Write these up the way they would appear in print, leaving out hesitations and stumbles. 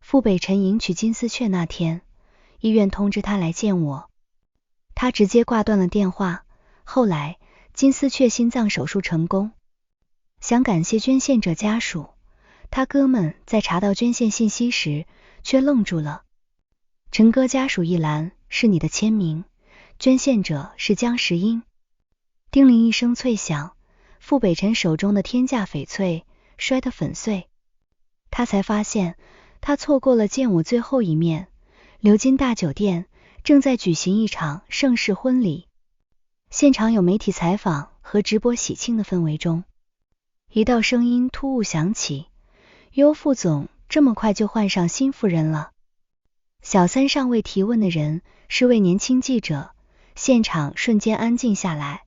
傅北辰迎娶金絲雀那天，醫院通知他來見我，他直接掛斷了電話。後來金絲雀心臟手術成功，想感謝捐獻者家屬，他哥們在查到捐獻信息時卻愣住了。陳哥家屬一欄是你的簽名，捐獻者是江石英。叮鈴一聲脆響，傅北辰手中的天價翡翠摔得粉碎。他才發現他錯過了見我最後一面。流金大酒店正在舉行一場盛世婚禮，現場有媒體採訪和直播喜慶的氛圍中，一道聲音突兀響起：喲，傅總這麼快就換上新夫人了？小三上位提問的人是位年輕記者，現場瞬間安靜下來。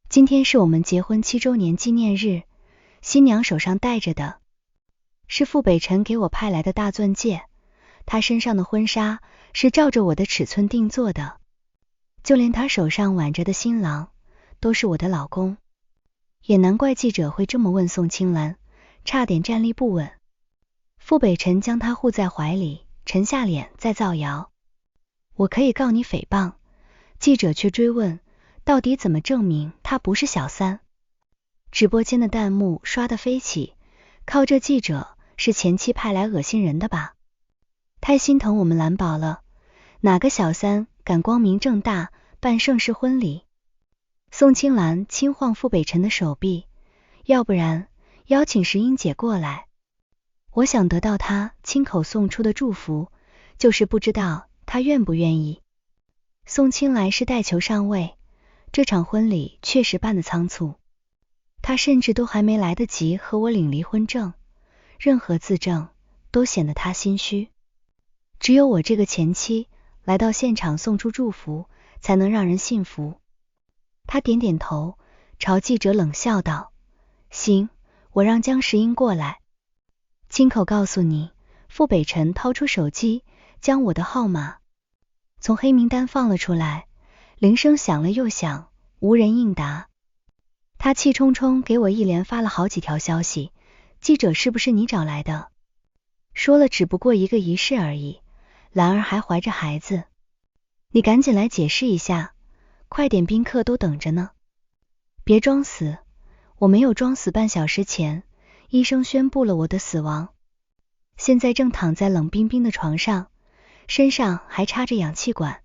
今天是我們結婚7周年紀念日，新娘手上戴着的是傅北辰給我派來的大鑽戒，他身上的婚紗是照着我的尺寸定做的，就連他手上挽着的新郎都是我的老公。也難怪記者會這麼問宋青蘭，差點站立不穩。傅北辰將她護在懷裡，沉下臉在造謠：我可以告你誹謗。記者卻追問，到底怎麼證明他不是小三？直播間的彈幕刷得飛起，靠這記者是前妻派來惡心人的吧？太心疼我們藍寶了，哪個小三敢光明正大辦盛世婚禮？宋青蘭輕晃傅北辰的手臂，要不然邀請石英姐過來。我想得到她親口送出的祝福，就是不知道她願不願意。宋青來是帶球上位，這場婚禮確實辦得倉促，她甚至都還沒來得及和我領離婚證，任何自證都顯得她心虛。只有我這個前妻來到現場送出祝福，才能讓人信服。他點點頭，朝記者冷笑道：行，我讓江石英過來，親口告訴你。傅北辰掏出手機，將我的號碼從黑名單放了出來，鈴聲響了又響，無人應答。他氣沖沖給我一連發了好幾條消息：記者是不是你找來的？說了只不過一個儀式而已，蘭兒還懷着孩子，你趕緊來解釋一下，快點，賓客都等着呢。別裝死，我沒有裝死。半小時前，醫生宣布了我的死亡，現在正躺在冷冰冰的床上，身上還插着氧氣管。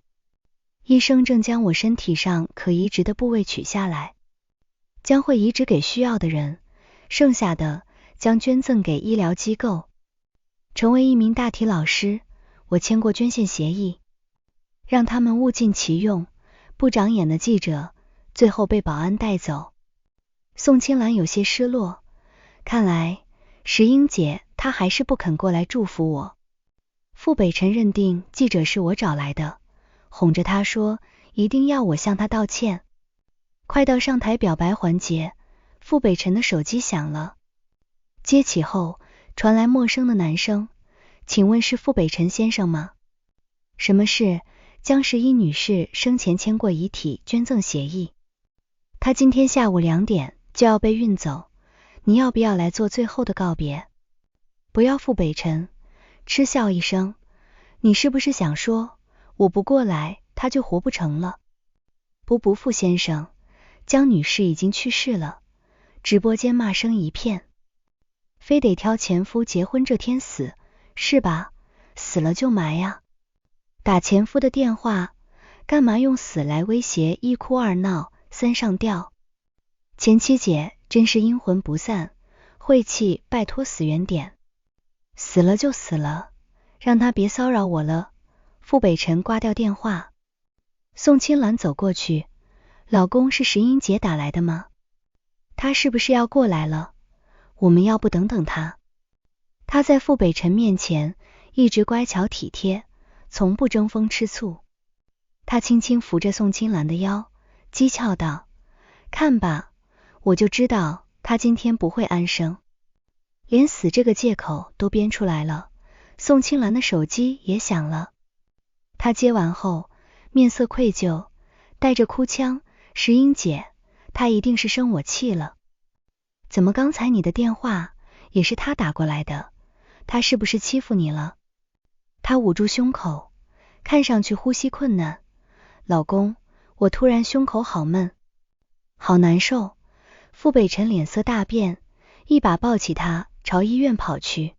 醫生正将我身體上可移植的部位取下來，將會移植給需要的人，剩下的將捐贈給醫療機構。成為一名大体老師，我簽過捐獻協議，讓他們物盡其用。不長眼的記者最後被保安帶走。宋青蘭有些失落，看來石英姐她還是不肯過来祝福我。傅北辰認定記者是我找來的，哄着他說一定要我向他道歉。快到上台表白環節，傅北辰的手機響了，接起後傳來陌生的男聲：請問是傅北辰先生嗎？什麼事？江石一女士生前簽過遺體捐贈協議，她今天下午2點就要被運走，你要不要來做最後的告別？不要。傅北辰嗤笑一聲，你是不是想說我不過來她就活不成了？不，傅先生，江女士已經去世了。直播間罵聲一片，非得挑前夫結婚這天死，是吧？死了就埋呀。打前夫的電話，幹嘛用死來威脅？1哭2鬧3上吊。前妻姐真是陰魂不散，晦氣，拜托死遠點。死了就死了，讓他別騷擾我了。傅北辰掛掉電話。宋青蘭走過去，老公是石英姐打來的嗎？她是不是要過來了？我們要不等等她？她在傅北辰面前一直乖巧體貼，從不爭風吃醋。他輕輕扶着宋青蘭的腰，譏誚道：看吧，我就知道他今天不會安生，連死這個借口都編出來了。宋青蘭的手機也響了，他接完後面色愧疚，帶着哭腔：石英姐，他一定是生我氣了。怎麼刚才你的電話也是他打過來的？他是不是欺負你了？他捂住胸口，看上去呼吸困難。老公，我突然胸口好悶，好難受。傅北辰臉色大變，一把抱起他朝醫院跑去，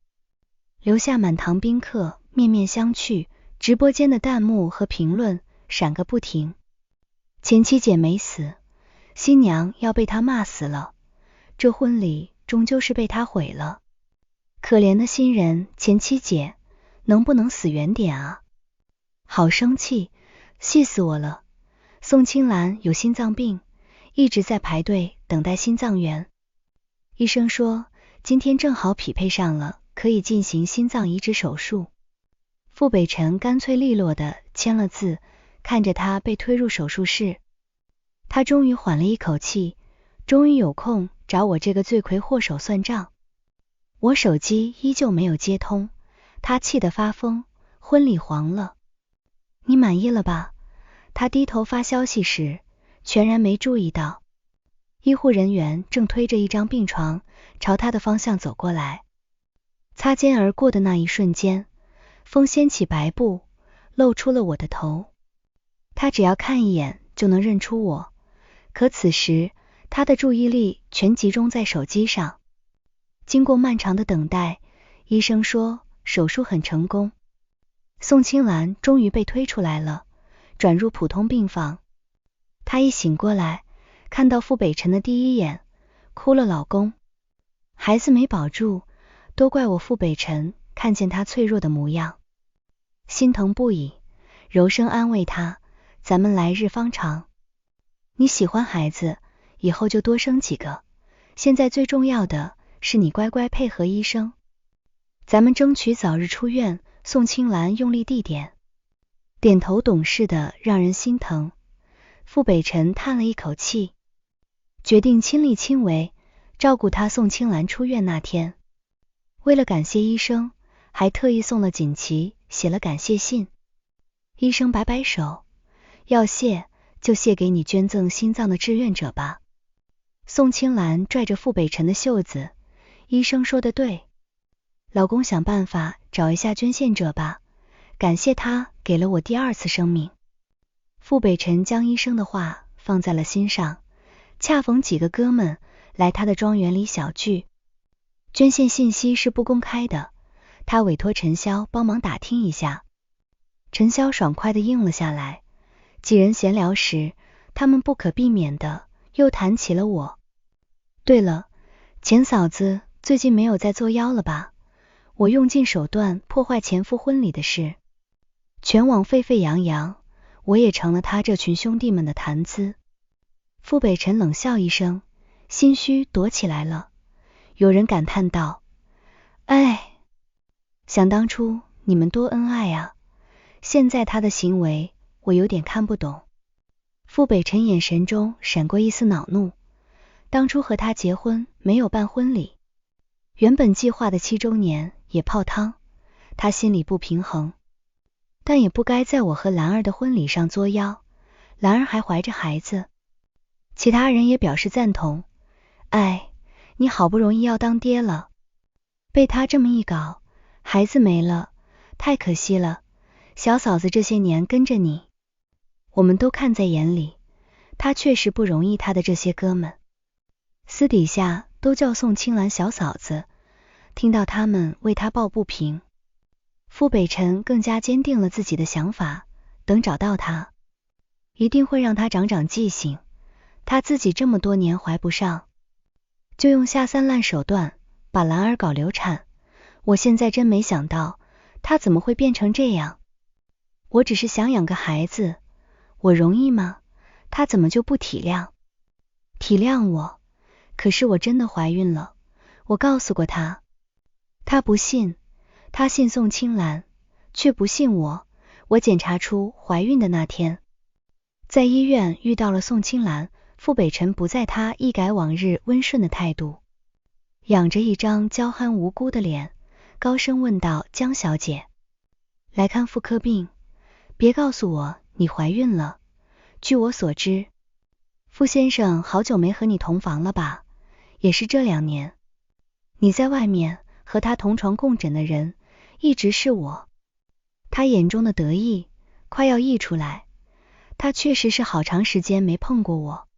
留下滿堂賓客面面相覷，直播間的彈幕和評論閃個不停。前妻姐沒死，新娘要被他罵死了，這婚禮終究是被他毀了。可憐的新人前妻姐，能不能死遠點啊？好生氣，氣死我了。宋青蘭有心臟病，一直在排隊等待心臟源。醫生說今天正好匹配上了，可以進行心臟移植手術。傅北辰乾脆利落地簽了字，看着他被推入手術室，他終於緩了一口氣，終於有空找我這個罪魁禍首算賬。我手機依舊沒有接通，他氣得發瘋，婚禮黃了。你滿意了吧？他低頭發消息時，全然沒注意到，醫護人員正推着一張病床朝他的方向走過來。擦肩而過的那一瞬間，風掀起白布，露出了我的頭。他只要看一眼就能認出我，可此時他的注意力全集中在手機上。經過漫長的等待，醫生說手術很成功，宋青蘭終於被推出来了，轉入普通病房。他一醒過來，看到傅北辰的第一眼，哭了。老公，孩子沒保住，都怪我。傅北辰看見他脆弱的模樣，心疼不已，柔聲安慰他，咱們來日方長。你喜歡孩子，以後就多生幾個，現在最重要的是你乖乖配合醫生，咱們爭取早日出院。宋青蘭用力地點頭懂事的讓人心疼。傅北辰嘆了一口氣，決定親力親為照顧他。宋青蘭出院那天，為了感謝醫生，還特意送了錦旗，寫了感謝信。醫生擺擺手，要謝就謝給你捐贈心臟的志願者吧。宋青蘭拽着傅北辰的袖子，醫生說的對，老公想辦法找一下捐獻者吧，感謝他給了我第二次生命。傅北辰將醫生的話放在了心上，恰逢幾個哥們來他的莊園裡小聚。捐獻信息是不公開的，他委託陳瀟幫忙打聽一下。陳瀟爽快地應了下來。幾人閒聊時，他們不可避免的又談起了我。對了，錢嫂子最近沒有在作妖了吧？我用盡手段破壞前夫婚禮的事，全網沸沸揚揚，我也成了他這群兄弟們的談資。傅北辰冷笑一聲，心虛躲起來了。有人感嘆道：哎，想當初你們多恩愛啊，現在他的行為我有點看不懂。傅北辰眼神中閃過一絲惱怒，當初和他結婚沒有辦婚禮，原本計劃的7週年也泡湯，他心裡不平衡，但也不該在我和蘭兒的婚禮上作妖，蘭兒還懷着孩子。其他人也表示贊同。哎，你好不容易要當爹了，被他這麼一搞，孩子沒了，太可惜了。小嫂子這些年跟着你，我們都看在眼裡，他確實不容易。他的這些哥們私底下都叫宋青蘭小嫂子，聽到他們為他抱不平，傅北辰更加堅定了自己的想法，等找到他，一定會讓他長長記性。他自己這麼多年懷不上，就用下三濫手段把蘭兒搞流產。我現在真沒想到他怎麼會變成這樣。我只是想養個孩子，我容易嗎？他怎麼就不體諒？體諒我，可是我真的懷孕了，我告訴過他，他不信，他信宋青蘭，卻不信我。我檢查出懷孕的那天，在醫院遇到了宋青蘭。傅北辰不在他一改往日溫順的態度，仰着一張嬌憨無辜的臉，高聲問道：江小姐，來看婦科病，別告訴我你懷孕了。據我所知，傅先生好久沒和你同房了吧？也是這2年，你在外面和他同床共枕的人一直是我。他眼中的得意快要溢出來，他確實是好長時間沒碰過我。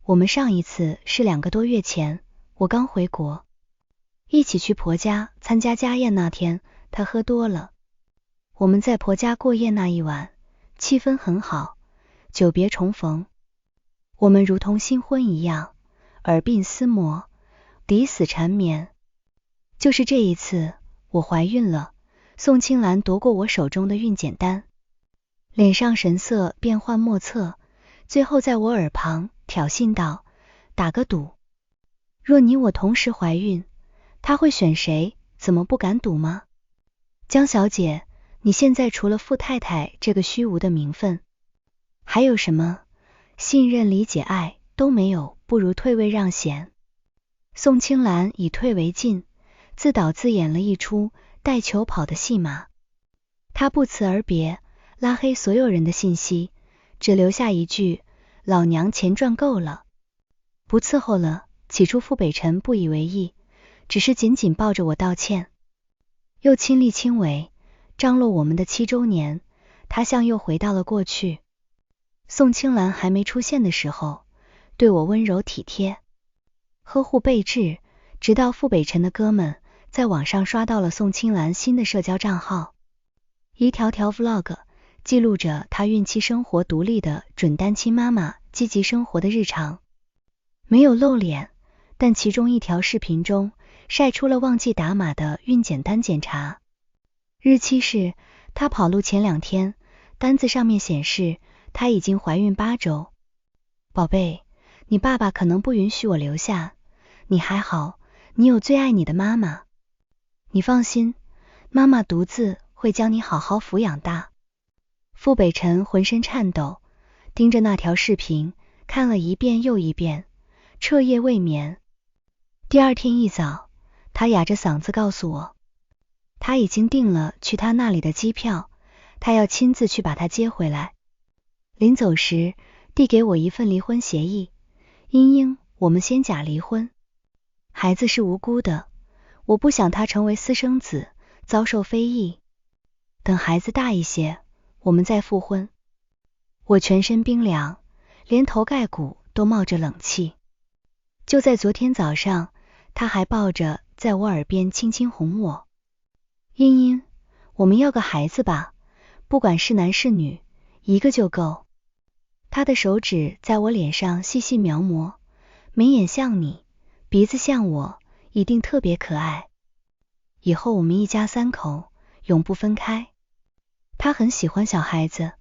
我們上一次是2個多月前，我剛回國，一起去婆家參加家宴那天，他喝多了。我們在婆家過夜那一晚，氣氛很好，久別重逢，我們如同新婚一樣，耳鬢廝磨，抵死纏綿。就是這一次，我懷孕了，宋清蘭奪過我手中的孕檢單，臉上神色變幻莫測，最後在我耳旁挑釁道：打個賭，若你我同時懷孕，他會選誰？怎麼不敢賭嗎？江小姐，你現在除了富太太這個虛無的名分，還有什麼？信任、理解、愛都沒有，不如退位讓賢。宋清蘭以退為進，自導自演了一出帶球跑的戲碼。她不辭而別，拉黑所有人的信息，只留下一句：老娘錢賺夠了，不伺候了。起初傅北辰不以為意，只是緊緊抱着我道歉，又親力親為張羅我們的7週年，他像又回到了過去。宋清蘭還沒出現的時候，對我溫柔體貼，呵護備至，直到傅北辰的哥們在網上刷到了宋清蘭新的社交賬號，一條條 vlog 記錄着她孕期生活獨立的準單親媽媽積極生活的日常，沒有露臉，但其中一條視頻中曬出了忘記打碼的孕檢單檢查，日期是她跑路前2天，單子上面顯示她已經懷孕8週。寶貝，你爸爸可能不允許我留下，你還好，你有最愛你的媽媽，你放心，媽媽獨自會將你好好撫養大。傅北辰渾身顫抖，盯着那條視頻看了一遍又一遍，徹夜未眠。第二天一早，他啞着嗓子告訴我，他已經訂了去他那裡的機票，他要親自去把他接回來。臨走時，遞給我一份離婚協議，英英，我們先假離婚。孩子是無辜的，我不想他成為私生子，遭受非議。等孩子大一些，我們再復婚。我全身冰涼，連頭蓋骨都冒着冷氣。就在昨天早上，他還抱着在我耳邊輕輕哄我，茵茵，我們要個孩子吧，不管是男是女，一個就夠。他的手指在我臉上細細描摹，眉眼像你，鼻子像我，一定特別可愛。以後我們一家3口永不分開。他很喜歡小孩子，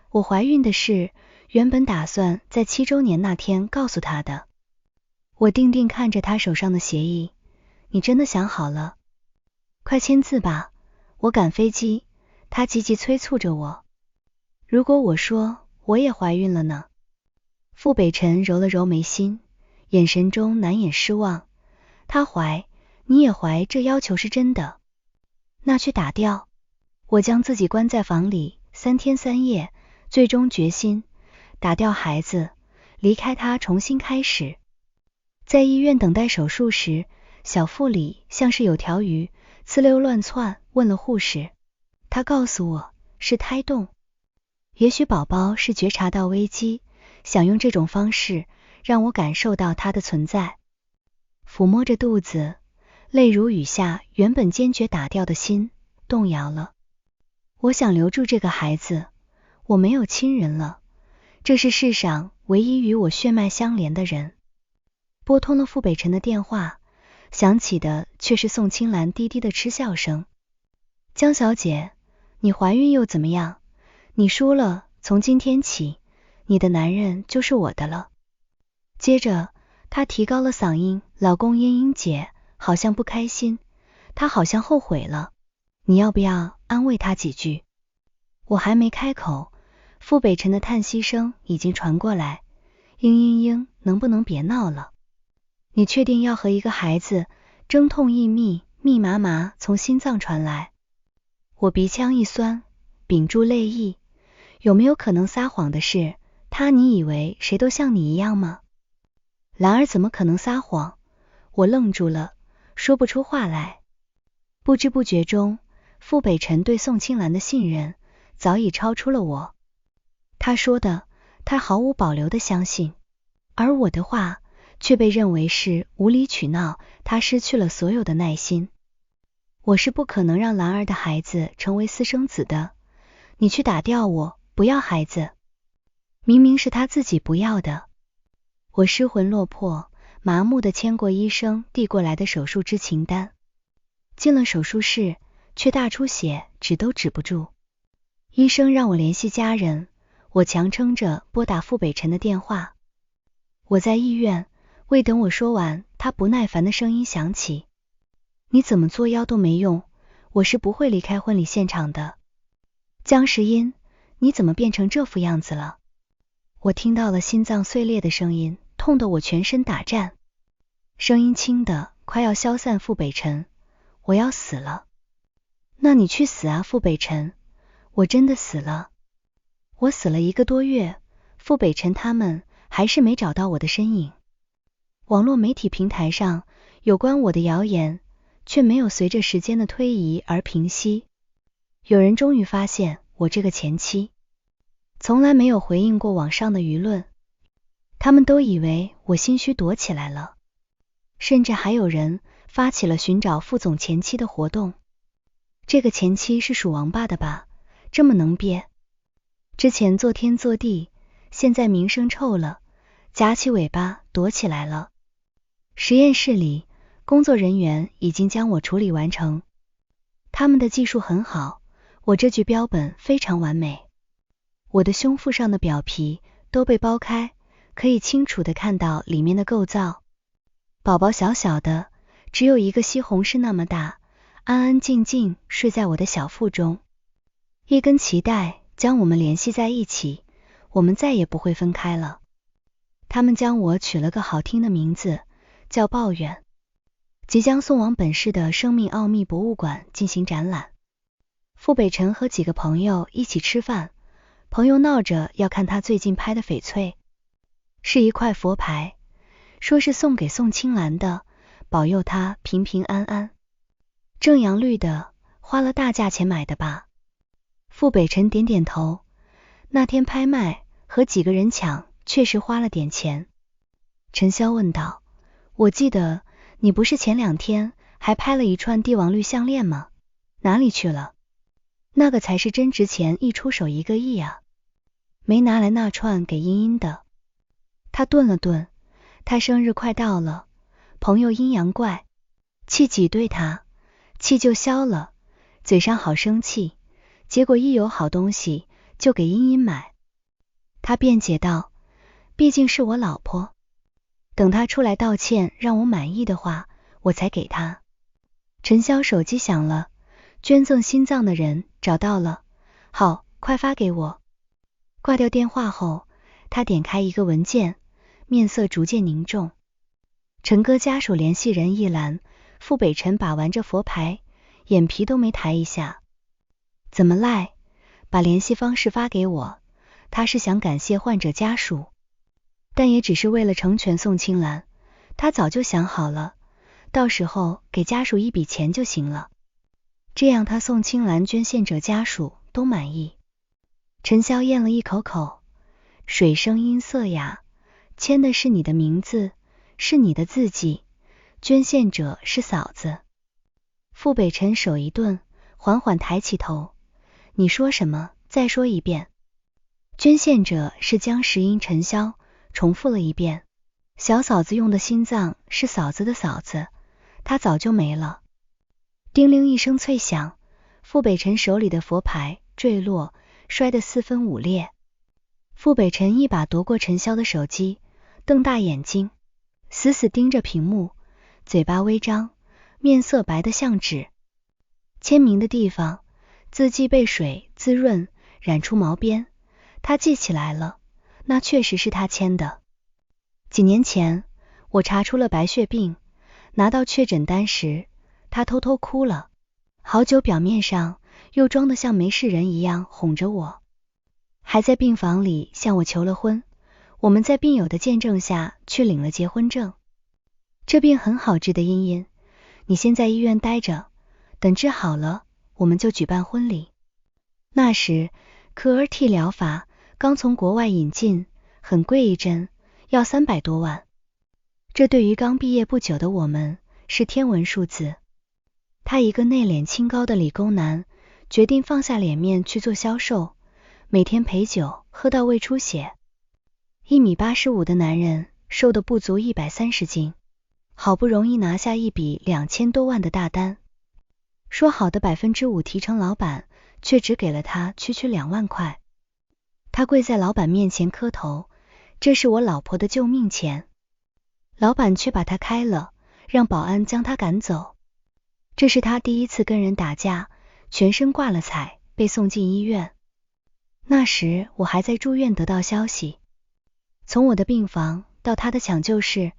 我懷孕的事原本打算在7週年那天告訴他的。我定定看着他手上的協議，你真的想好了？快簽字吧，我趕飛機。他急急催促着我。如果我說我也懷孕了呢？傅北辰揉了揉眉心，眼神中難掩失望。他懷，你也懷，這要求是真的？那去打掉。我將自己關在房裡3天3夜，最終決心打掉孩子，離開他，重新開始。在醫院等待手術時，小腹裡像是有條魚呲溜亂竄，問了護士，他告訴我是胎動。也許寶寶是覺察到危機，想用這種方式讓我感受到他的存在。撫摸着肚子，淚如雨下，原本堅決打掉的心動搖了。我想留住這個孩子，我沒有親人了，這是世上唯一與我血脈相連的人。撥通了傅北辰的電話，響起的卻是宋清蘭低低的嗤笑聲。江小姐，你懷孕又怎麼樣？你輸了，從今天起，你的男人就是我的了。接着，她提高了嗓音，老公茵茵姐好像不開心，她好像後悔了，你要不要安慰她幾句？我還沒開口，傅北辰的嘆息聲已經傳過來，茵，能不能別鬧了？你確定要和一個孩子？陣痛意密，密麻麻從心臟傳來。我鼻腔一酸，屏住淚意。有沒有可能撒謊的是他？你以為誰都像你一樣嗎？蘭兒怎麼可能撒謊？我愣住了，說不出話來。不知不覺中，傅北辰對宋清蘭的信任早已超出了我。他說的，他毫無保留地相信，而我的話卻被認為是無理取鬧，他失去了所有的耐心。我是不可能讓蘭兒的孩子成為私生子的，你去打掉我，不要孩子。明明是他自己不要的。我失魂落魄，麻木地簽過醫生遞過來的手術知情單。進了手術室，卻大出血，止都止不住。醫生讓我聯繫家人，我強撐着撥打傅北辰的電話。我在醫院，未等我說完，他不耐煩的聲音響起：你怎麼作妖都沒用，我是不會離開婚禮現場的。江時音，你怎麼變成這副樣子了？我聽到了心臟碎裂的聲音，痛得我全身打顫。聲音輕的快要消散。傅北辰，我要死了。那你去死啊，傅北辰，我真的死了。我死了1個多月，傅北辰他們還是沒找到我的身影。網絡媒體平台上有關我的謠言卻沒有隨着時間的推移而平息。有人終於發現我這個前妻從來沒有回應過網上的輿論，他們都以為我心虛躲起來了，甚至還有人發起了尋找副總前妻的活動。這個前妻是屬王八的吧？這麼能憋。之前做天做地，現在名聲臭了，夾起尾巴躲起來了。實驗室裡，工作人員已經將我處理完成。他們的技術很好，我這具標本非常完美。我的胸腹上的表皮都被剥開，可以清楚地看到裡面的構造。寶寶小小的，只有一個西紅柿那麼大，安安靜靜睡在我的小腹中。一根臍帶將我們聯繫在一起，我們再也不會分開了。他們將我取了個好聽的名字，叫抱怨。即將送往本市的生命奧秘博物館進行展覽。傅北辰和幾個朋友一起吃飯，朋友鬧着要看他最近拍的翡翠，是一塊佛牌，說是送給宋清蘭的，保佑她平平安安。正陽綠的，花了大價錢買的吧？傅北辰點點頭，那天拍賣和幾個人搶，確實花了點錢。陳瀟問道，我記得你不是前2天還拍了一串帝王綠項鏈嗎？哪裡去了？那個才是真值錢，一出手1個億啊！沒拿來那串給茵茵的。他頓了頓，他生日快到了，朋友陰陽怪，氣擠兌他，氣就消了，嘴上好生氣，結果一有好東西就給茵茵買。他辯解道，畢竟是我老婆，等他出來道歉讓我滿意的話，我才給他。陳瀟手機響了，捐贈心臟的人找到了，好，快發給我。掛掉電話後，他點開一個文件，面色逐漸凝重。陳哥家屬聯繫人一欄，傅北辰把玩着佛牌，眼皮都沒抬一下。怎麼賴？把聯繫方式發給我，他是想感謝患者家屬，但也只是為了成全宋清蘭，他早就想好了，到時候給家屬一筆錢就行了，這樣他宋清蘭捐獻者家屬都滿意。陳瀟咽了一口口，水声音色啞，簽的是你的名字，是你的字跡，捐獻者是嫂子。傅北辰手一頓，緩緩抬起頭，你說什麼？再說一遍。捐獻者是江石英。陳瀟重複了一遍，小嫂子用的心臟是嫂子的嫂子，她早就沒了。叮鈴一聲脆響，傅北辰手裡的佛牌墜落，摔得4分5裂。傅北辰一把夺過陳瀟的手機，瞪大眼睛，死死盯着屏幕，嘴巴微張，面色白得像紙。簽名的地方，字跡被水滋潤，染出毛邊，他記起來了，那確實是他簽的。幾年前，我查出了白血病，拿到確診單時，他偷偷哭了，好久表面上又裝得像沒事人一樣哄着我，還在病房裡向我求了婚，我們在病友的見證下去領了結婚證。這病很好治的，茵茵，你先在醫院待着，等治好了，我們就舉辦婚禮。那時，KRT 療法剛從國外引進，很貴一針，要300多萬。這對於剛畢業不久的我們是天文數字。他一個內斂清高的理工男，決定放下臉面去做銷售，每天陪酒喝到胃出血。1.85米的男人，瘦得不足130斤，好不容易拿下一筆2000多萬的大單，說好的5%提成，老闆卻只給了他區區2萬塊。他跪在老闆面前磕頭，這是我老婆的救命錢。老闆卻把他開了，讓保安將他趕走。這是他第一次跟人打架，全身掛了彩，被送進醫院。那時我還在住院得到消息，從我的病房到他的搶救室，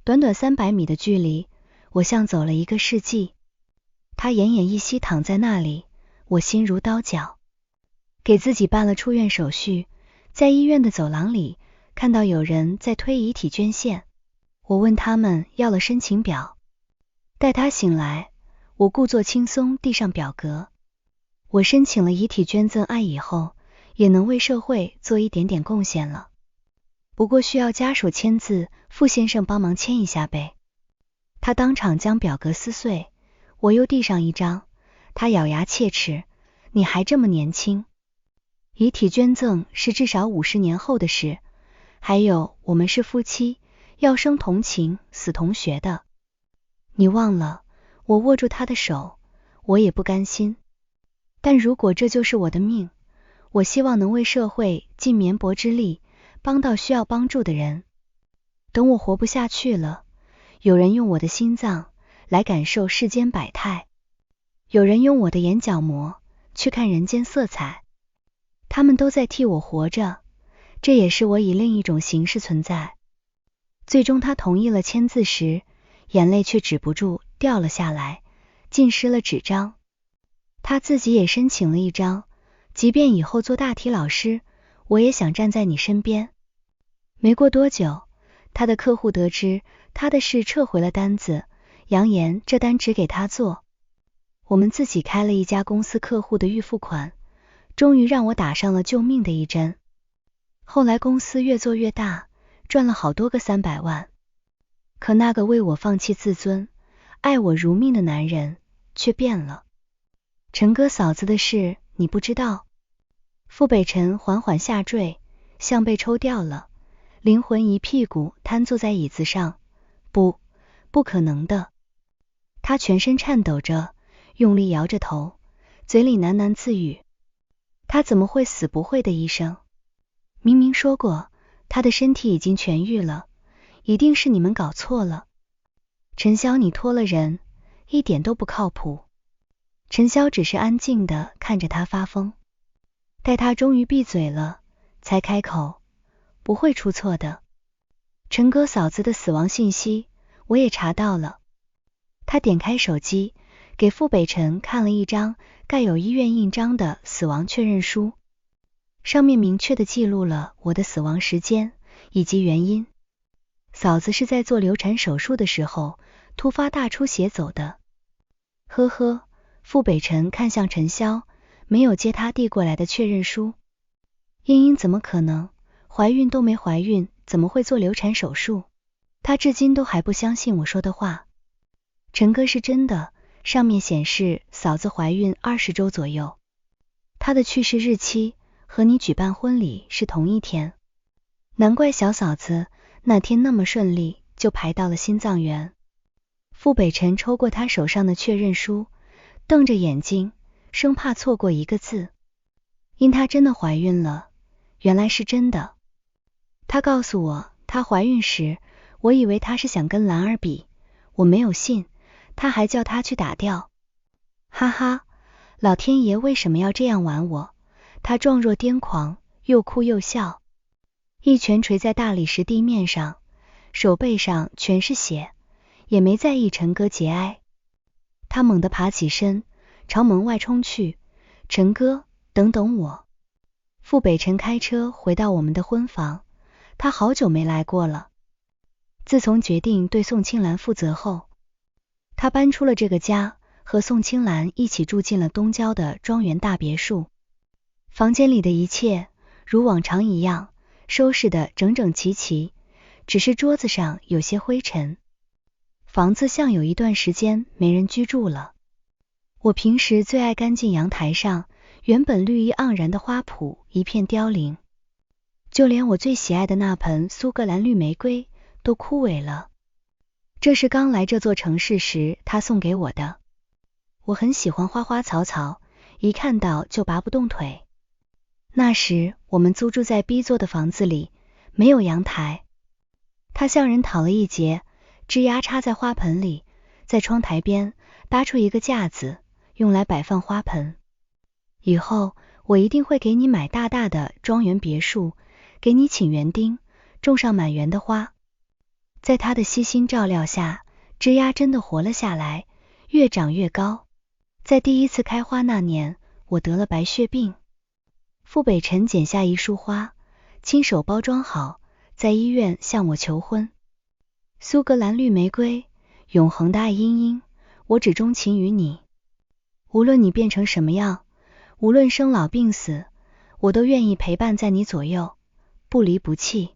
短短300米的距離，我像走了一個世紀。他奄奄一息躺在那裡，我心如刀絞。給自己辦了出院手續，在醫院的走廊裡看到有人在推遺體捐獻，我問他們要了申請表。待他醒來，我故作輕鬆遞上表格。我申請了遺體捐贈案以後，也能為社會做一點點貢獻了。不過需要家屬簽字，傅先生幫忙簽一下唄。他當場將表格撕碎，我又遞上一張，他咬牙切齒，你還這麼年輕。遺體捐贈是至少50年後的事，還有我們是夫妻，要生同情，死同學的。你忘了，我握住他的手，我也不甘心。但如果這就是我的命，我希望能為社會盡綿薄之力，幫到需要幫助的人。等我活不下去了，有人用我的心臟來感受世間百態，有人用我的眼角膜去看人間色彩。他們都在替我活着，這也是我以另一種形式存在。最終他同意了簽字時，眼淚卻止不住掉了下來，浸濕了紙張。他自己也申請了一張，即便以後做大體老師，我也想站在你身邊。沒過多久，他的客戶得知他的事撤回了單子，揚言這單只給他做。我們自己開了一家公司，客戶的預付款終於讓我打上了救命的一針。後來公司越做越大，賺了好多個300萬。可那個為我放棄自尊、愛我如命的男人卻變了。陳哥嫂子的事你不知道。傅北辰緩緩下墜，像被抽掉了，靈魂一屁股癱坐在椅子上。不可能的。他全身顫抖着，用力搖着頭，嘴裡喃喃自語。他怎麼會死？不會的，醫生明明說過他的身體已經痊癒了，一定是你們搞錯了。陳瀟，你托了人，一點都不靠譜。陳瀟只是安靜地看着他發瘋，待他終於閉嘴了，才開口，不會出錯的。陳哥嫂子的死亡信息我也查到了。他點開手機，給傅北辰看了一張蓋有醫院印章的死亡確認書，上面明確地記錄了我的死亡時間以及原因。嫂子是在做流產手術的時候突發大出血走的。呵呵，傅北辰看向陳瀟，沒有接他遞過來的確認書。英英怎麼可能？懷孕都沒懷孕，怎麼會做流產手術？他至今都還不相信我說的話。陳哥是真的，上面顯示嫂子懷孕20周左右，她的去世日期和你舉辦婚禮是同一天，難怪小嫂子那天那麼順利就排到了心臟園。傅北辰抽過他手上的確認書，瞪着眼睛，生怕錯過一個字。因她真的懷孕了，原來是真的。她告訴我她懷孕時，我以為她是想跟蘭兒比，我沒有信，她還叫她去打掉。哈哈，老天爺為什麼要這樣玩我？她狀若癲狂，又哭又笑，一拳捶在大理石地面上，手背上全是血，也沒在意陳哥節哀。他猛地爬起身，朝門外衝去。陳哥，等等我。傅北辰開車回到我們的婚房，他好久沒來過了。自從決定對宋青蘭負責後，他搬出了這個家，和宋青蘭一起住進了東郊的莊園大別墅。房間裡的一切如往常一樣，收拾得整整齊齊，只是桌子上有些灰塵。房子像有一段時間沒人居住了。我平時最愛乾淨陽台上原本綠意盎然的花圃一片凋零，就連我最喜愛的那盆蘇格蘭綠玫瑰都枯萎了。這是剛來這座城市時他送給我的。我很喜歡花花草草，一看到就拔不動腿。那時我們租住在 B 座的房子裡，沒有陽台。他向人討了一截，枝丫插在花盆裡，在窗台邊搭出一個架子，用來擺放花盆。以後我一定會給你買大大的莊園別墅，給你請園丁，種上滿園的花。在他的悉心照料下，枝丫真的活了下來，越長越高。在第一次開花那年，我得了白血病。傅北辰剪下一束花，親手包裝好，在醫院向我求婚。蘇格蘭綠玫瑰，永恆的愛茵茵，我只鍾情於你。無論你變成什麼樣，無論生老病死，我都願意陪伴在你左右，不離不棄。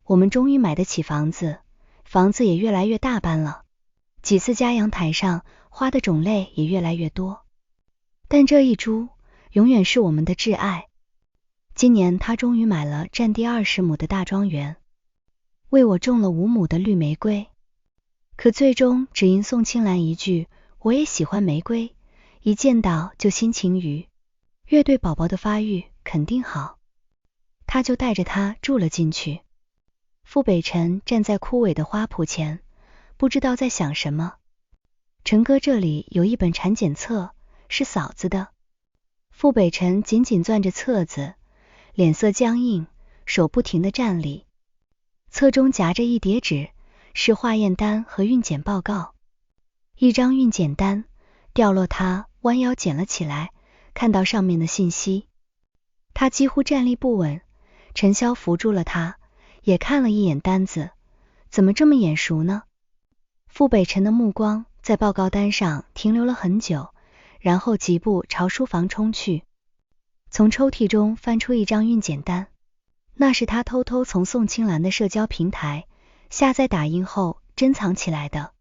我們終於買得起房子，房子也越來越大般了。幾次家陽台上花的種類也越來越多，但這一株永遠是我們的摯愛。今年他終於買了佔地20畝的大莊園，為我種了5畝的綠玫瑰。可最終只因宋青蘭一句我也喜歡玫瑰，一見到就心情愉悅，對寶寶的發育肯定好，他就帶着他住了進去。傅北辰站在枯萎的花圃前，不知道在想什麼。陳哥，這裡有一本產檢冊，是嫂子的。傅北辰緊緊攥着冊子，臉色僵硬，手不停地站立。冊中夾着一疊紙，是化驗單和孕檢報告。一張孕檢單掉落，他彎腰撿了起來，看到上面的信息，他幾乎站立不穩。陳瀟扶住了他，也看了一眼單子，怎麼這麼眼熟呢？傅北辰的目光在報告單上停留了很久，然後疾步朝書房衝去，從抽屉中翻出一張孕檢單，那是他偷偷從宋青蘭的社交平台下載打印後珍藏起来的。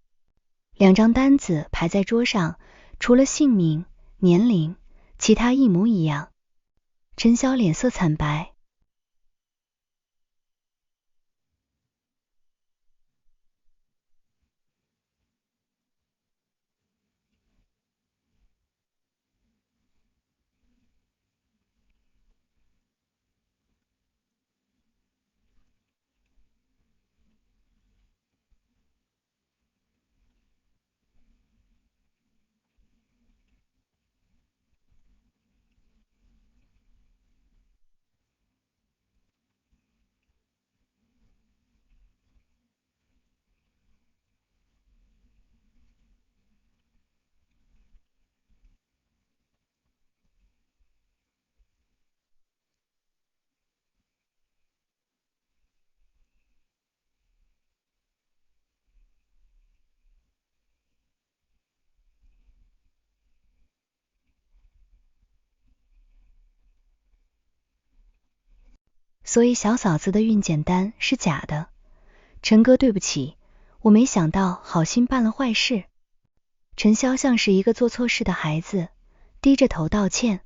2張單子排在桌上，除了姓名、年齡，其他一模一樣。陳瀟臉色慘白。所以小嫂子的孕检单是假的。陈哥，对不起，我没想到好心办了壞事。陳瀟像是一個做錯事的孩子，低着頭道歉。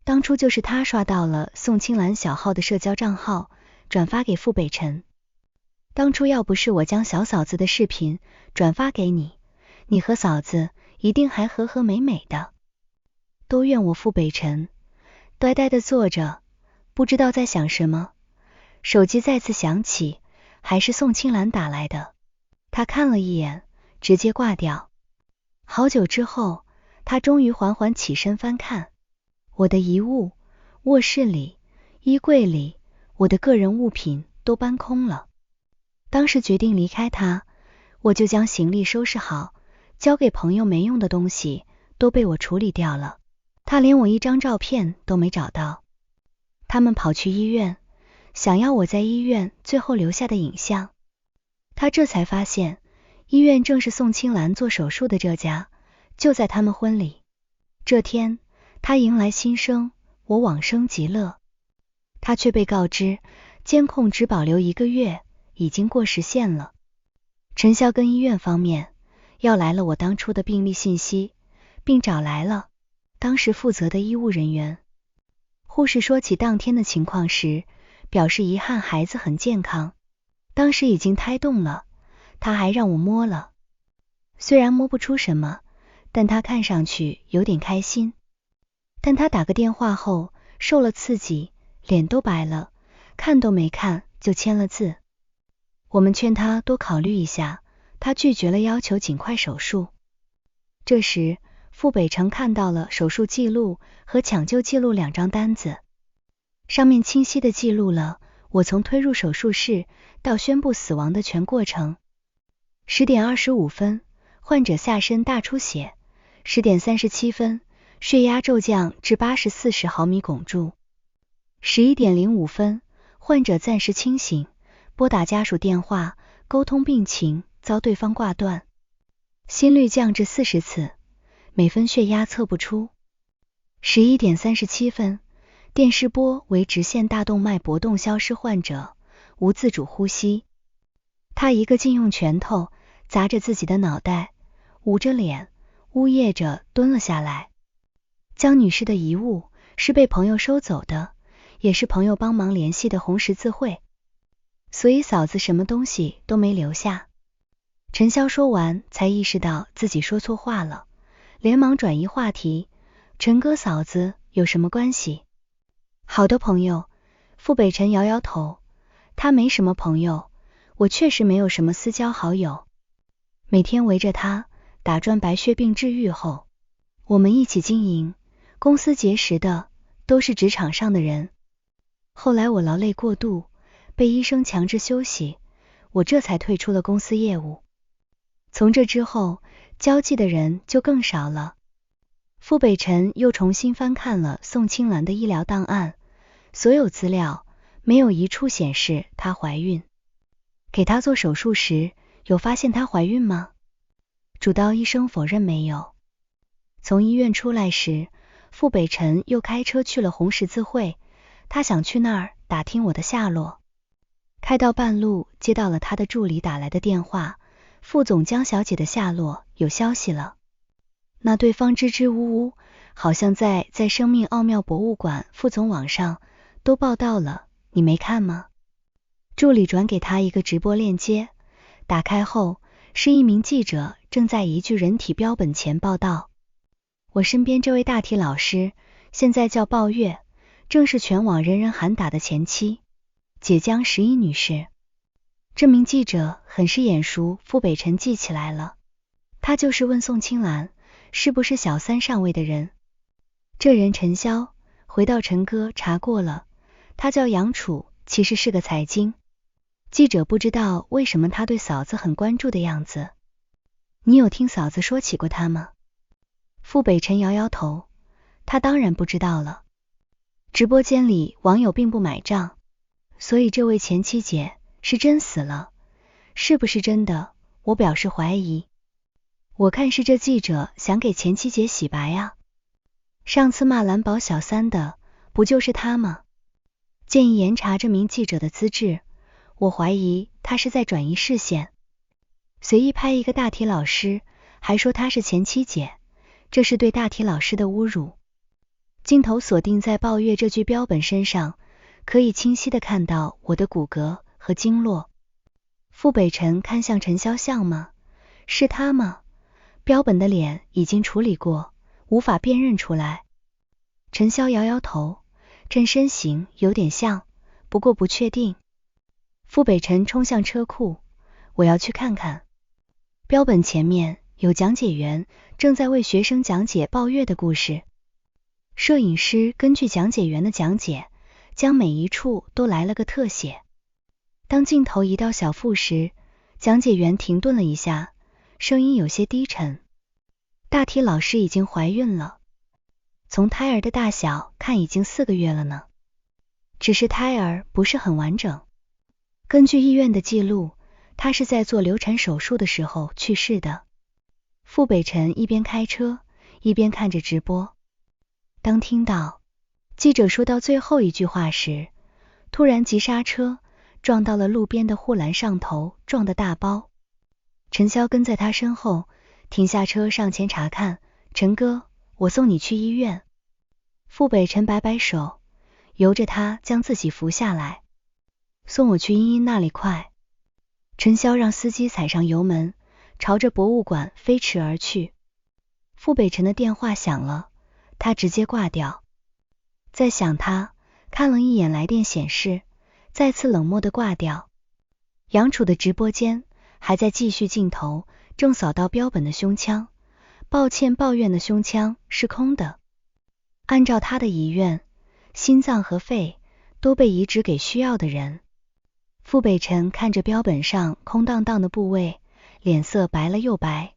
當初就是他刷到了宋青蘭小號的社交賬號，轉發給傅北辰。當初要不是我將小嫂子的視頻轉發給你，你和嫂子一定還和和美美的。都怨我。傅北辰呆呆地坐着，不知道在想什麼。手機再次響起，還是宋青蘭打來的。他看了一眼，直接掛掉。好久之後，他終於緩緩起身翻看。我的遺物，臥室裡、衣櫃裡，我的個人物品都搬空了。當時決定離開他，我就將行李收拾好，交給朋友沒用的東西都被我處理掉了。他連我一張照片都沒找到。他們跑去醫院，想要我在醫院最後留下的影像。他這才發現，醫院正是宋青蘭做手術的這家，就在他們婚禮這天，他迎來新生，我往生極樂。他卻被告知監控只保留1個月，已經過時限了。陳瀟跟醫院方面要來了我當初的病歷信息，並找來了當時負責的醫務人員。護士說起當天的情況時，表示遺憾孩子很健康，當時已經胎動了，他還讓我摸了，雖然摸不出什麼，但他看上去有點開心。但他打個電話後受了刺激，臉都白了，看都沒看就簽了字。我們勸他多考慮一下，他拒絕了，要求盡快手術。這時傅北辰看到了手術記錄和搶救記錄2張單子，上面清晰地記錄了我從推入手術室到宣布死亡的全過程。10點25分，患者下身大出血；10點37分，血壓骤降至80/40毫米汞柱；11點05分，患者暫時清醒，撥打家屬電話溝通病情，遭對方掛斷。心率降至40次，每分血壓測不出。11點37分，電視波為直線大動脈搏動消失，患者無自主呼吸。他一個勁用拳頭砸着自己的腦袋，捂着臉，嗚咽着蹲了下來。江女士的遺物是被朋友收走的，也是朋友幫忙聯繫的紅十字會，所以嫂子什麼東西都沒留下。陳瀟說完才意識到自己說錯話了，連忙轉移話題，陳哥嫂子有什麼關係？好的朋友。傅北辰搖搖頭，他沒什麼朋友，我確實沒有什麼私交好友，每天圍着他打轉白血病治癒後，我們一起經營公司，結識的都是職場上的人。後來我勞累過度，被醫生強制休息，我這才退出了公司業務。從這之後，交際的人就更少了。傅北辰又重新翻看了宋清蘭的醫療檔案，所有資料沒有一處顯示她懷孕。給她做手術時，有發現她懷孕嗎？主刀醫生否認沒有。從醫院出來時，傅北辰又開車去了紅十字會，他想去那兒打聽我的下落。開到半路，接到了他的助理打來的電話，副總江小姐的下落有消息了。那对方支支吾吾，好像在生命奧妙博物馆副总网上都報道了，你沒看嗎？助理轉給他一個直播鏈接，打開後是一名記者正在一具人體標本前報道。我身邊這位大體老師現在叫鮑月，正是全網人人喊打的前妻解江十一女士。這名記者很是眼熟，傅北辰記起來了，他就是問宋清蘭是不是小三上位的人。這人陳瀟回到陳哥查過了，他叫楊楚，其實是個財經記者。不知道為什麼他對嫂子很關注的樣子，你有聽嫂子說起過他嗎？傅北辰搖搖頭，他當然不知道了。直播間裡網友並不買賬，所以這位前妻姐是真死了，是不是真的？我表示懷疑。我看是這記者想給前妻姐洗白啊。上次罵藍寶小三的不就是他嗎？建議嚴查這名記者的資質，我懷疑他是在轉移視線。隨意拍一個大體老師，還說他是前妻姐，這是對大體老師的侮辱。鏡頭鎖定在鮑月這具標本身上，可以清晰地看到我的骨骼和經絡。傅北辰看向陳瀟，像嗎？是他嗎？標本的臉已經處理過，無法辨認出來。陳瀟搖搖頭，這身形有點像，不過不確定。傅北辰衝向車庫，我要去看看。標本前面有講解員正在為學生講解鮑月的故事。攝影師根據講解員的講解，將每一處都來了個特寫。當鏡頭移到小腹時，講解員停頓了一下，聲音有些低沉。大體老師已經懷孕了，從胎兒的大小看已經4個月了呢，只是胎兒不是很完整。根據醫院的記錄，她是在做流產手術的時候去世的。傅北辰一邊開車一邊看着直播。當聽到記者說到最後一句話時，突然急剎車，撞到了路邊的護欄上頭，撞得大包。陳瀟跟在他身後，停下車上前查看。陈哥，我送你去醫院。傅北辰擺擺手，由着他將自己扶下來。送我去茵茵那裡快。陳瀟讓司機踩上油門，朝着博物館飛馳而去。傅北辰的電話響了，他直接掛掉。在想他，看了一眼來電顯示，再次冷漠地掛掉。楊楚的直播間還在繼續，鏡頭正掃到標本的胸腔，抱歉抱怨的胸腔是空的。按照他的遗願，心臟和肺都被移植給需要的人。傅北辰看着標本上空蕩蕩的部位，臉色白了又白。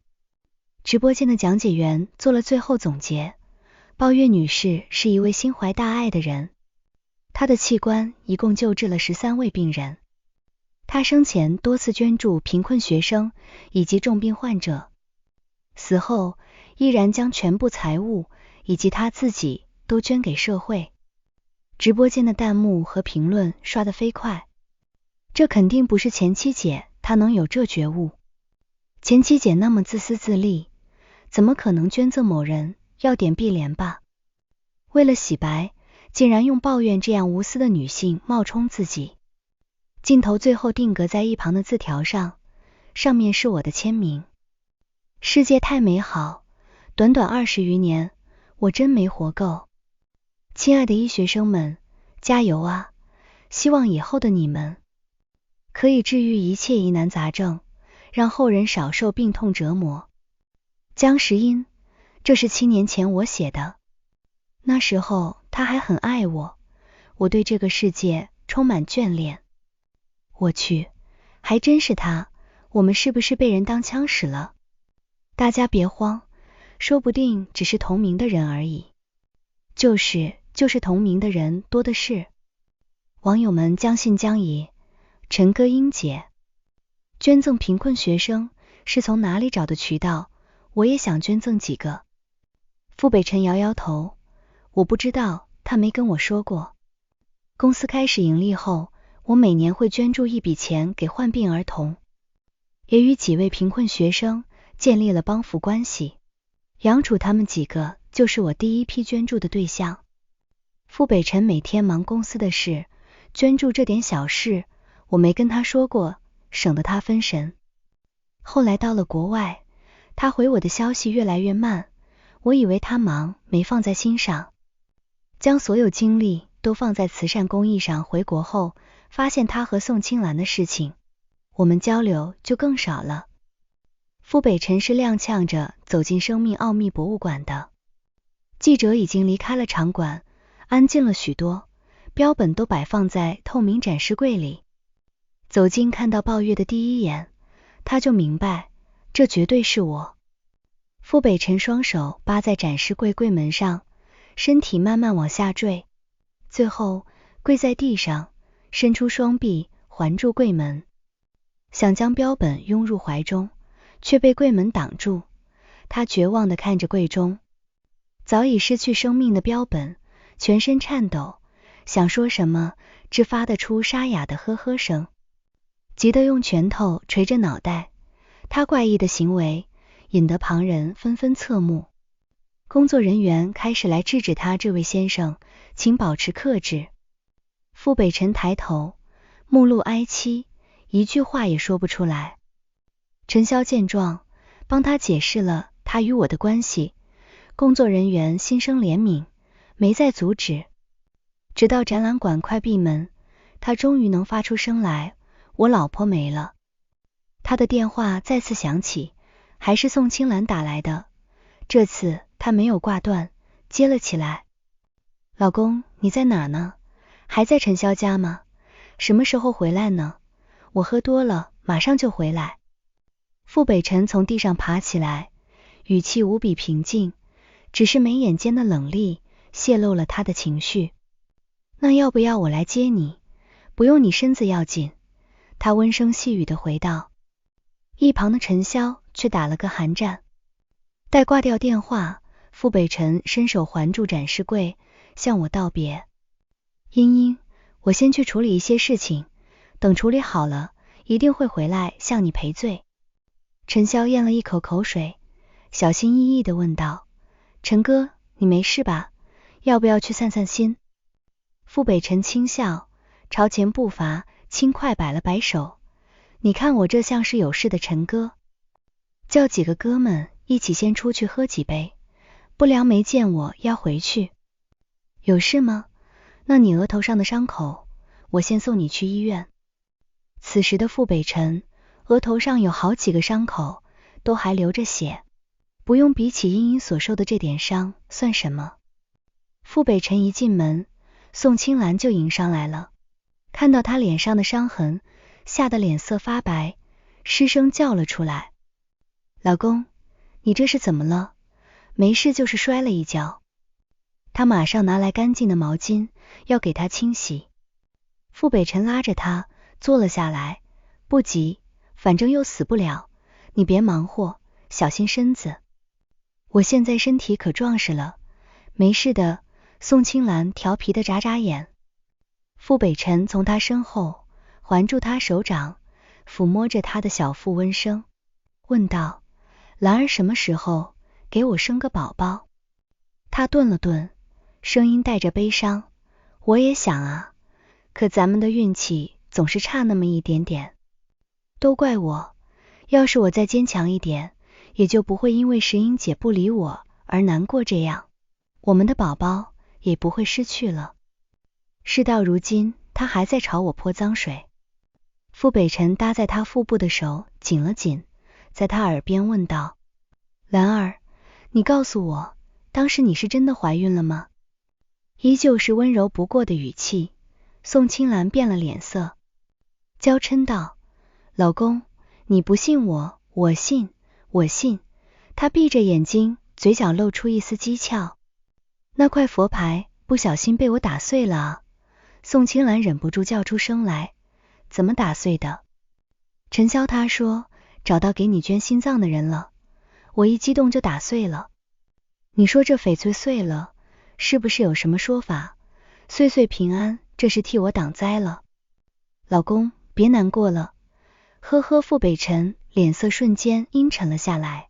直播間的講解員做了最後總結，鮑月女士是一位心懷大愛的人，她的器官一共救治了13位病人。她生前多次捐助貧困學生以及重病患者，死後依然将全部財物以及她自己都捐給社會。直播間的彈幕和評論刷得飛快，這肯定不是前妻姐，她能有這覺悟。前妻姐那麼自私自利，怎麼可能捐贈某人？要點碧蓮吧。為了洗白，竟然用抱怨這樣無私的女性冒充自己。鏡頭最後定格在一旁的字條上，上面是我的簽名。世界太美好，短短20餘年，我真沒活夠。親愛的醫學生們，加油啊！希望以後的你們可以治癒一切疑難雜症，讓後人少受病痛折磨。江石英，這是7年前我寫的，那時候他還很愛我，我對這個世界充滿眷戀。我去，還真是他，我們是不是被人當槍使了？大家別慌，說不定只是同名的人而已。就是同名的人多的是。網友們將信將疑，陳哥英姐捐贈貧困學生是從哪裡找的渠道？我也想捐贈幾個。傅北辰搖搖頭，我不知道，他沒跟我說過。公司開始盈利後，我每年會捐助一筆錢給患病兒童，也與幾位貧困學生建立了幫扶關係。楊楚他們幾個就是我第一批捐助的對象。傅北辰每天忙公司的事，捐助這點小事我沒跟他說過，省得他分神。後來到了國外，他回我的消息越來越慢，我以為他忙沒放在心上，將所有精力都放在慈善公益上。回國後發現他和宋青蘭的事情，我們交流就更少了。傅北辰是踉蹌着走進生命奧秘博物館的。記者已經離開了場館，安靜了許多，標本都擺放在透明展示櫃裡。走近看到鮑月的第一眼，他就明白，這絕對是我。傅北辰雙手扒在展示櫃櫃門上，身體慢慢往下墜，最後跪在地上，伸出雙臂環住櫃門，想將標本擁入懷中，卻被櫃門擋住。他絕望地看着櫃中早已失去生命的標本，全身顫抖，想說什麼，只發得出沙啞的呵呵聲，急得用拳頭捶着腦袋。他怪異的行為引得旁人紛紛側目，工作人員開始來制止他。這位先生，請保持克制。傅北辰抬頭，目露哀戚，一句話也說不出來。陳瀟見狀，幫他解釋了他與我的關係。工作人員心生憐憫，沒再阻止。直到展覽館快閉門，他終於能發出聲來，我老婆沒了。他的電話再次響起，還是宋青蘭打來的。這次他沒有掛斷，接了起來。老公，你在哪呢？還在陳瀟家嗎？什麼時候回來呢？我喝多了，馬上就回來。傅北辰從地上爬起來，語氣無比平靜，只是眉眼間的冷厲洩露了他的情緒。那要不要我來接你？不用，你身子要緊。他溫聲細語地回道。一旁的陳瀟卻打了個寒戰。待掛掉電話，傅北辰伸手環住展示櫃，向我道別。茵茵，我先去處理一些事情，等處理好了，一定會回來向你賠罪。陳瀟咽了一口口水，小心翼翼地問道：陳哥，你沒事吧？要不要去散散心？傅北辰輕笑，朝前步伐輕快擺了擺手，你看我這像是有事的陳哥？叫幾個哥們一起先出去喝幾杯，不聊沒見我要回去。有事嗎？那你額頭上的傷口，我先送你去醫院。此時的傅北辰額頭上有好幾個傷口，都還流着血，不用比起茵茵所受的這點傷算什麼。傅北辰一進門，宋青蘭就迎上來了，看到他臉上的傷痕，嚇得臉色發白，失聲叫了出來：老公，你這是怎麼了？沒事就是摔了一跤。他馬上拿來乾淨的毛巾要給他清洗。傅北辰拉着他坐了下來，不急，反正又死不了，你別忙活，小心身子。我現在身體可壯實了，沒事的。宋青蘭調皮的眨眨眼。傅北辰從他身後環住他手掌，撫摸着他的小腹溫聲，問道：蘭兒什麼時候給我生個寶寶？他頓了頓，聲音帶着悲傷：我也想啊，可咱們的運氣總是差那麼一點點。都怪我，要是我再堅強一點，也就不會因為石英姐不理我而難過這樣，我們的寶寶也不會失去了。事到如今，他還在朝我潑髒水。傅北辰搭在他腹部的手緊了緊，在他耳邊問道：蘭兒，你告訴我，當時你是真的懷孕了嗎？依舊是溫柔不過的語氣，宋青蘭變了臉色，嬌嗔道：老公，你不信我，我信，我信。他閉着眼睛，嘴角露出一絲譏誚。那塊佛牌不小心被我打碎了啊！宋青蘭忍不住叫出聲來：怎麼打碎的？陳瀟他說找到給你捐心臟的人了，我一激動就打碎了。你說這翡翠碎了，是不是有什麼說法？歲歲平安，這是替我擋災了。老公，別難過了。呵呵，傅北辰臉色瞬間陰沉了下來。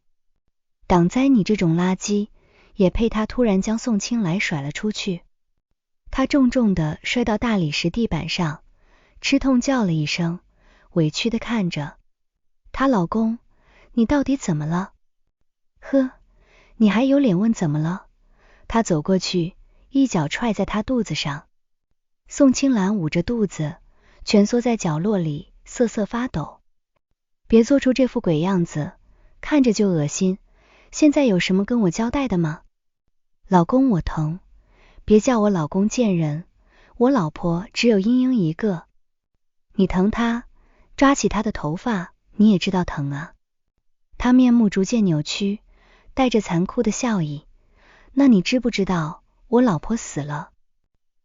擋災你這種垃圾，也配？他突然將宋青蘭甩了出去，他重重地摔到大理石地板上，吃痛叫了一聲，委屈地看着他：老公，你到底怎麼了？呵，你還有臉問怎麼了？他走過去，一腳踹在他肚子上。宋青蘭捂着肚子，蜷縮在角落裡瑟瑟發抖。別做出這副鬼樣子，看着就惡心。現在有什麼跟我交代的嗎？老公，我疼，別叫我老公賤人，我老婆只有茵茵一個。你疼她，抓起她的頭髮，你也知道疼啊。他面目逐漸扭曲，帶着殘酷的笑意。那你知不知道我老婆死了？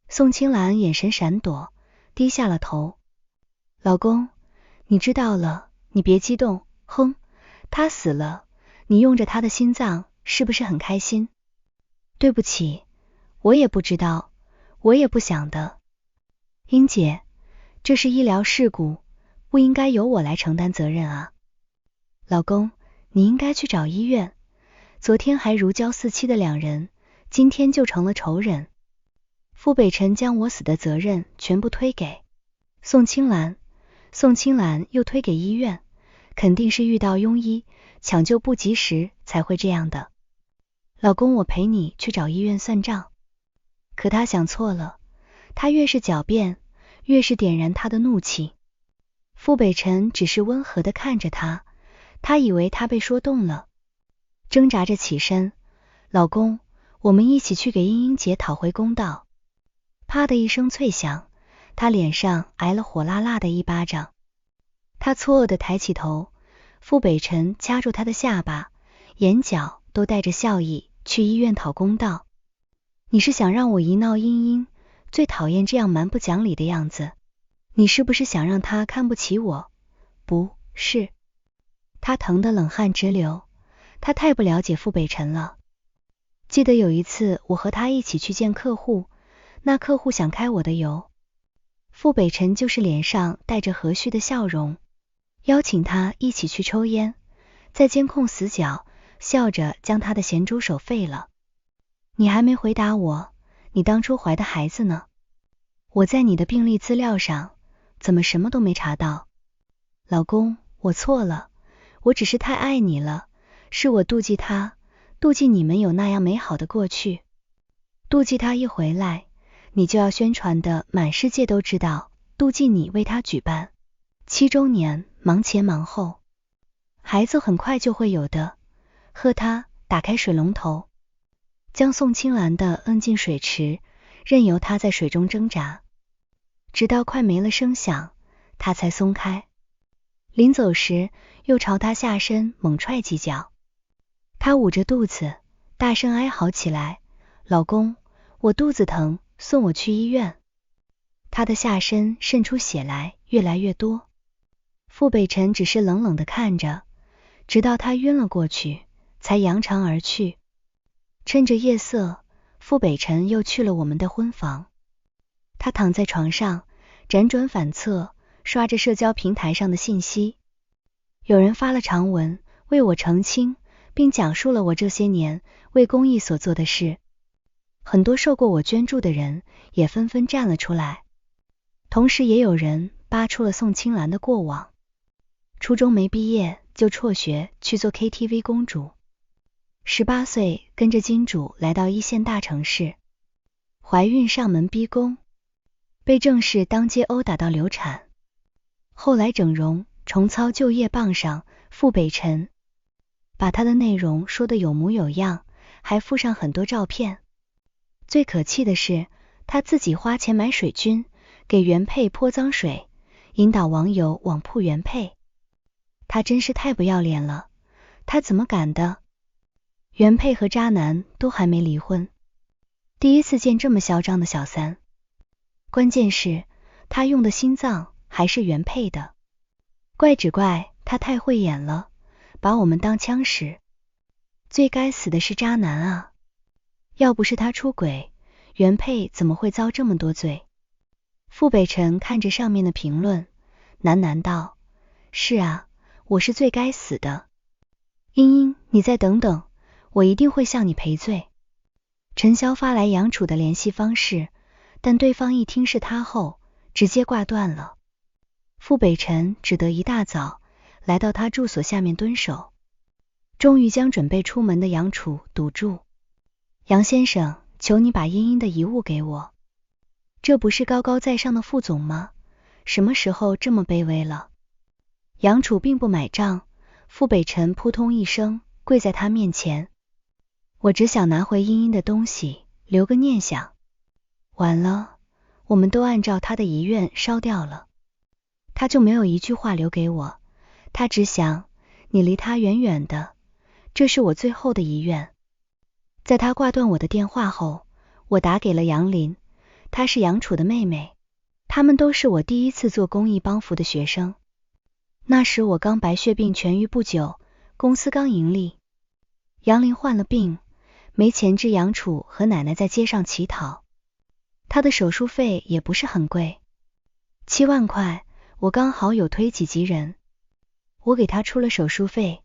宋青蘭眼神閃躲，低下了頭。老公，你知道了，你別激動。哼，她死了，你用着她的心臟，是不是很開心？對不起，我也不知道，我也不想的。英姐，這是醫療事故，不應該由我來承擔責任啊。老公，你應該去找醫院。昨天還如膠似漆的兩人，今天就成了仇人。傅北辰將我死的責任全部推給宋青蘭，宋青蘭又推給醫院，肯定是遇到庸醫，搶救不及時才會這樣的。老公，我陪你去找醫院算賬。可他想錯了，他越是狡辯，越是點燃他的怒氣。傅北辰只是溫和地看着他，他以為他被說動了，掙扎着起身。老公，我們一起去給茵茵姐討回公道。啪的一聲脆響，他臉上挨了火辣辣的一巴掌。他錯愕地抬起頭，傅北辰掐住他的下巴，眼角都帶着笑意。去醫院討公道？你是想讓我一鬧茵茵？最討厭這樣蠻不講理的樣子。你是不是想讓他看不起我？不是。他疼得冷汗直流，他太不了解傅北辰了。記得有一次我和他一起去見客戶，那客戶想開我的油，傅北辰就是臉上帶着和煦的笑容，邀請他一起去抽煙，在監控死角笑着將他的鹹豬手廢了。你還沒回答我，你當初懷的孩子呢？我在你的病歷資料上怎麼什麼都沒查到？老公，我錯了，我只是太愛你了，是我妒忌他，妒忌你們有那樣美好的過去，妒忌他一回來你就要宣傳的滿世界都知道，妒忌你為他舉辦7週年，忙前忙後，孩子很快就會有的。喝他，打開水龍頭，將宋清蘭的摁進水池，任由他在水中掙扎，直到快沒了聲響，他才鬆開。臨走時又朝他下身猛踹幾腳，他捂着肚子大聲哀嚎起來，老公，我肚子疼，送我去醫院。他的下身滲出血來，越來越多。傅北辰只是冷冷地看着，直到他暈了過去，才扬長而去。趁着夜色，傅北辰又去了我們的婚房。他躺在床上，辗轉反側，刷着社交平台上的信息。有人發了長文，為我澄清，並講述了我這些年為公益所做的事。很多受過我捐助的人也紛紛站了出來，同時也有人扒出了宋清蘭的過往。初中沒畢業就輟學去做 KTV 公主，18歲跟着金主來到1線大城市，懷孕上門逼宮，被正式當街毆打到流產，後來整容重操舊業傍上傅北辰，把他的內容說得有模有樣，還附上很多照片。最可氣的是，他自己花錢買水軍，給原配潑髒水，引導網友網鋪原配。他真是太不要臉了，他怎麼敢的？原配和渣男都還沒離婚，第一次見這麼囂張的小三。關鍵是，他用的心臟還是原配的。怪只怪他太會演了，把我們當槍使。最該死的是渣男啊！要不是他出軌，原配怎麼會遭這麼多罪？傅北辰看着上面的評論，喃喃道：是啊，我是最該死的。茵茵，你再等等，我一定會向你賠罪。陳瀟發來楊楚的聯繫方式，但對方一聽是他後，直接掛斷了。傅北辰只得一大早來到他住所下面蹲守，終於將準備出門的楊楚堵住。楊先生，求你把茵茵的遺物給我。這不是高高在上的副總嗎？什麼時候這麼卑微了？楊楚並不買賬，傅北辰撲通一聲跪在他面前。我只想拿回茵茵的東西，留個念想。完了，我們都按照他的遺願燒掉了，他就沒有一句話留給我，他只想你離他遠遠的，這是我最後的遺願。在他掛斷我的電話後，我打給了楊林，她是楊楚的妹妹，他們都是我第一次做公益幫扶的學生。那時我剛白血病痊癒不久，公司剛盈利，楊林患了病，沒錢治楊楚和奶奶在街上乞討，他的手術費也不是很貴，7萬塊，我剛好有推己及人，我給他出了手術費，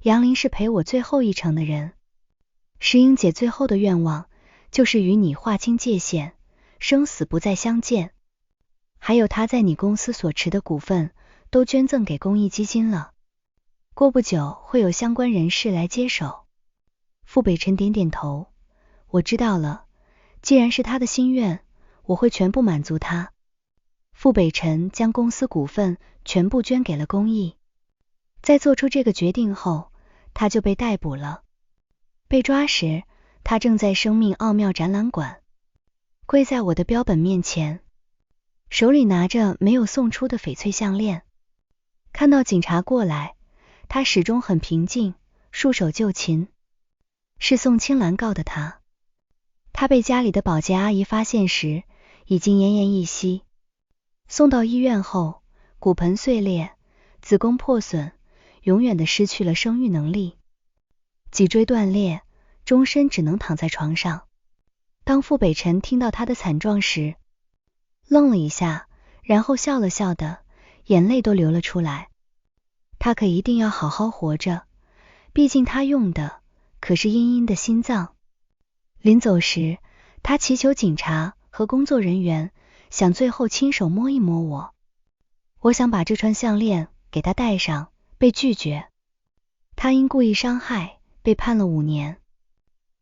楊林是陪我最後一程的人。石英姐最後的願望就是與你劃清界限，生死不再相見。還有她在你公司所持的股份都捐贈給公益基金了，過不久會有相關人士來接手。傅北辰點點頭，我知道了，既然是他的心願，我會全部滿足他。傅北辰將公司股份全部捐給了公益。在做出這個決定後，他就被逮捕了。被抓時，他正在生命奧妙展覽館，跪在我的標本面前，手裡拿着沒有送出的翡翠項鏈。看到警察過來，他始終很平靜，束手就擒。是宋清蘭告的他。他被家裡的保潔阿姨發現時，已經奄奄一息。送到醫院後，骨盆碎裂，子宮破損，永遠的失去了生育能力。脊椎斷裂，終身只能躺在床上。當傅北辰聽到他的慘狀時，愣了一下，然後笑了笑的，眼淚都流了出來。他可一定要好好活着，畢竟他用的可是茵茵的心臟。臨走時，他祈求警察和工作人員，想最後親手摸一摸我。我想把這串項鏈給他戴上，被拒絕。他因故意傷害被判了5年。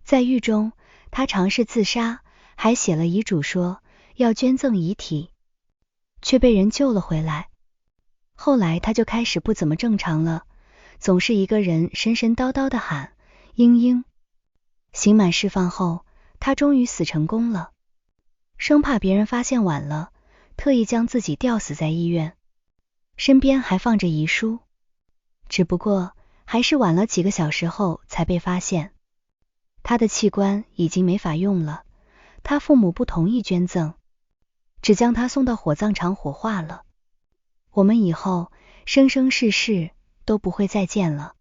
在獄中，他嘗試自殺，還寫了遺囑說要捐贈遺體，卻被人救了回來。後來他就開始不怎麼正常了，總是一個人神神叨叨的喊英英。刑滿釋放後，他終於死成功了，生怕別人發現晚了，特意將自己吊死在醫院，身邊還放着遺書。只不過還是晚了幾個小時後才被發現，他的器官已經沒法用了，他父母不同意捐贈，只將他送到火葬場火化了。我們以後生生世世都不會再見了。